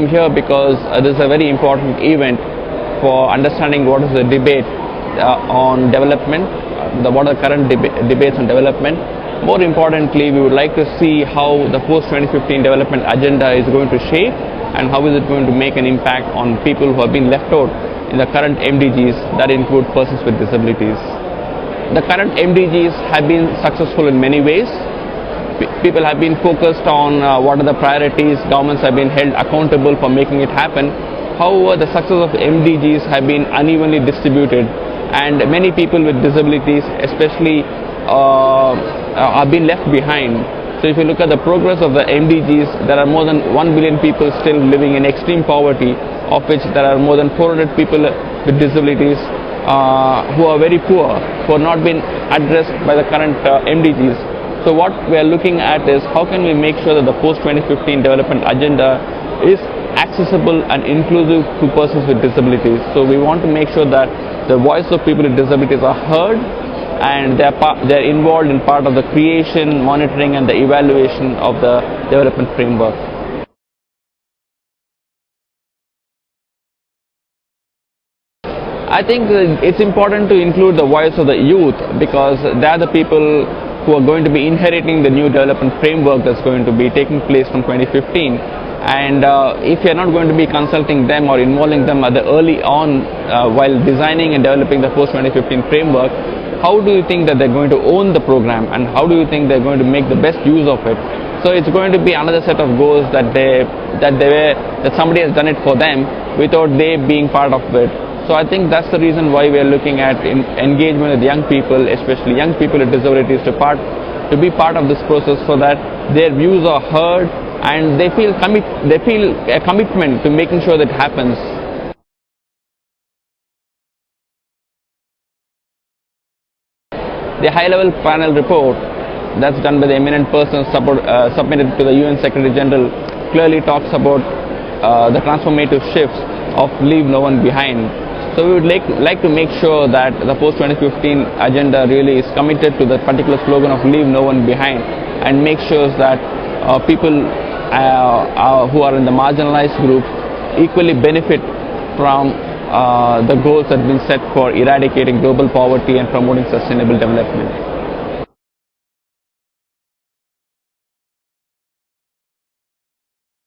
I'm here because this is a very important event for understanding what is the debate on development, what are the current debates on development. More importantly, we would like to see how the post-2015 development agenda is going to shape and how is it going to make an impact on people who have been left out in the current MDGs that include persons with disabilities. The current MDGs have been successful in many ways. People have been focused on what are the priorities, governments have been held accountable for making it happen. However, the success of MDGs have been unevenly distributed, and many people with disabilities especially are being left behind. So if you look at the progress of the MDGs, there are more than 1 billion people still living in extreme poverty, of which there are more than 400 people with disabilities who are very poor, who have not been addressed by the current MDGs. So what we are looking at is how can we make sure that the post-2015 development agenda is accessible and inclusive to persons with disabilities. So we want to make sure that the voice of people with disabilities are heard and they're involved in part of the creation, monitoring and the evaluation of the development framework. I think it's important to include the voice of the youth because they are the people who are going to be inheriting the new development framework that's going to be taking place from 2015. And if you're not going to be consulting them or involving them at the early on while designing and developing the post-2015 framework, how do you think that they're going to own the program and how do you think they're going to make the best use of it? So it's going to be another set of goals that somebody has done it for them without they being part of it. So I think that's the reason why we are looking at engagement with young people, especially young people with disabilities, to be part of this process so that their views are heard and they feel a commitment to making sure that happens. The high-level panel report that's done by the eminent persons submitted to the UN Secretary General clearly talks about the transformative shifts of leave no one behind. So we would like to make sure that the post-2015 agenda really is committed to the particular slogan of leave no one behind and make sure that people who are in the marginalized groups equally benefit from the goals that have been set for eradicating global poverty and promoting sustainable development.